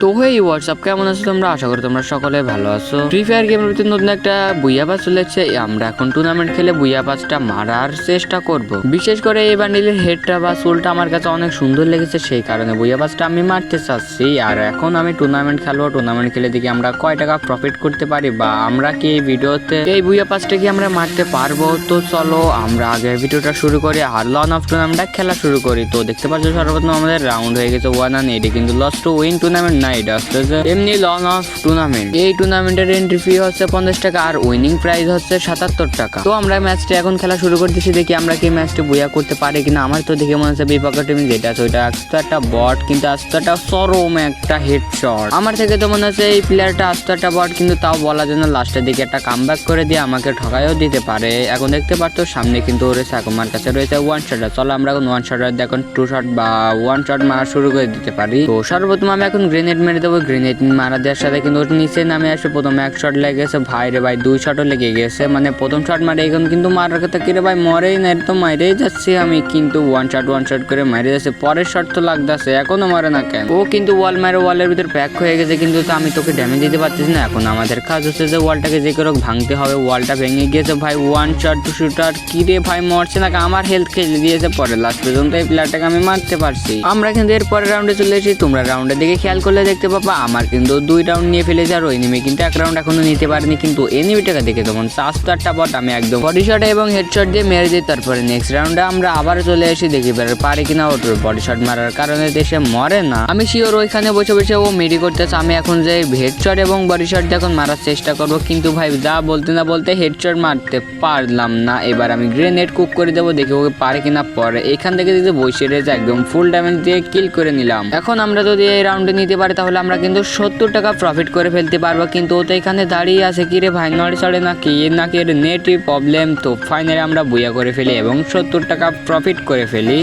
তো হেই হোয়াটসঅ্যাপ, কেমন আছো তোমরা? আশা করি তোমরা সকলে ভালো আছো। ফ্রি ফায়ার গেমের ভিতরে নতুন একটা বুইয়া পাস চলেছে। আমরা এখন টুর্নামেন্ট খেলে বুইয়া পাসটা মারার চেষ্টা করব। বিশেষ করে এই বান্ডিলের হেডটা বা সোলটা আমার কাছে অনেক সুন্দর লেগেছে, সেই কারণে বুইয়া পাসটা আমি মারতে চাচ্ছি। আর এখন আমি টুর্নামেন্ট খেলবো। টুর্নামেন্ট খেলে দেখি আমরা কয় টাকা প্রফিট করতে পারি, বা আমরা কি এই ভিডিওতে এই বুইয়া পাসটা কি আমরা মারতে পারবো। তো চলো আমরা আগের ভিডিওটা শুরু করি আর লন অফ টুর্নামেন্টটা খেলা শুরু করি। তো দেখতে পাচ্ছ সর্বপ্রথম আমাদের রাউন্ড হয়ে গেছে 1-1। এটি কিন্তু লস টু উইন টুর্নামেন্ট না, এটা হচ্ছে এমনি লন অফ টুর্নামেন্ট। এই টুর্নামেন্টের এন্ট্রি ফি হচ্ছে 50 টাকা আর উইনিং প্রাইজ হচ্ছে 77 টাকা। তো আমরা ম্যাচটা এখন খেলা শুরু করতেছি, দেখি আমরা কি ম্যাচটা বুয়া করতে পারি কিনা। আমার তো দেখে মনে হচ্ছে বিপক্ষ টিম যেটা আছে ওইটা আস্ত একটা বট, কিন্তু আস্ত একটা চরম একটা হেডশট। আমার থেকে তো মনে হচ্ছে এই প্লেয়ারটা আস্ত একটা বট, কিন্তু তাও বলার জন্য লাস্টের দিকে একটা কামব্যাক করে দিয়ে আমাকে ঠকাইও দিতে পারে। এখন দেখতে পারতো সামনে কিন্তু রয়েছে, আমার কাছে রয়েছে ওয়ান শটার। চলো আমরা এখন ওয়ান শটার দিয়ে এখন টু শট বা ওয়ান শট মারা শুরু করে দিতে পারি। তো সর্বপ্রথম আমি এখন গ্রেনেড মেরে দেবো। গ্রেনেড মারা দেওয়ার সাথে কিন্তু ওর নিচে নামে আসে। প্রথমে এক শট লেগেছে, ভাই রে ভাই 2 শটও লেগে গেছে। মানে প্রথম শট মারে এখন কিন্তু মারার কথা কি রে ভাই, মরেই না, তো মাইরেই যাচ্ছি আমি, কিন্তু ওয়ান শট করে মারে যাচ্ছে। পরের শট তো লাগতেছে, এখনো মারে না কেন? ও কিন্তু ওয়াল মারে, ওয়ালের ভিতর প্যাক হয়ে গেছে, কিন্তু আমি তোকে ড্যামেজ দিতে পারতেছি না। এখন আমাদের কাজ হচ্ছে যে ওয়ালটাকে যে করে ভাঙতে হবে। ওয়ালটা ভেঙে গিয়েছে ভাই, ওয়ান শট টু শুটার কি রে ভাই, মরছে না, আমার হেলথ খেলে দিয়েছে। পরে লাস্ট পর্যন্ত এই প্লেয়ারটাকে আমি মারতে পারছি। আমরা কিন্তু এর পরের রাউন্ডে চলে এসেছি। তোমরা রাউন্ডের দিকে খেয়াল করলে দেখতে পাবা আমার কিন্তু 2 রাউন্ড নিয়ে ফেলেছে, আর এনিমি কিন্তু 1 রাউন্ড এখনো নিতে পারেনি। কিন্তু এনিমিটাকে দেখে তখন চারটা বট আমি একদম বডি শট এবং হেডশট দিয়ে মেরে দিই। তারপরে নেক্সট রাউন্ডে আমরা আবার চলে এসে দেখি পারে কিনা ওর বডি শট মারার কারণে দেশে মরে না। আমি শিওর ওইখানে বসে বসে ও মেডি করতেছে। আমি এখন যে হেডশট এবং বডি শট দিয়ে এখন মারার চেষ্টা করবো, কিন্তু ভাই যা বলতে না বলতে হেডশট মারতে পারলাম না। এবার আমি গ্রেনেড কুক করে দেবো, দেখি ওকে পারে কিনা। পরে এখান থেকে যদি বসে রয়েছে একদম ফুল ড্যামেজ দিয়ে কিল করে নিলাম। এখন আমরা যদি এই রাউন্ডে নিতে পারি তাহলে আমরা কিন্তু 70 টাকা প্রফিট করে ফেলতে পারবো। কিন্তু ও তো এখানে দাঁড়িয়ে আছে, কি রে ভাই, নড়ে চড়ে নাকি এর নেটই প্রবলেম। তো ফাইনালি আমরা বুয়া করে ফেলি এবং 70 টাকা প্রফিট করে ফেলি।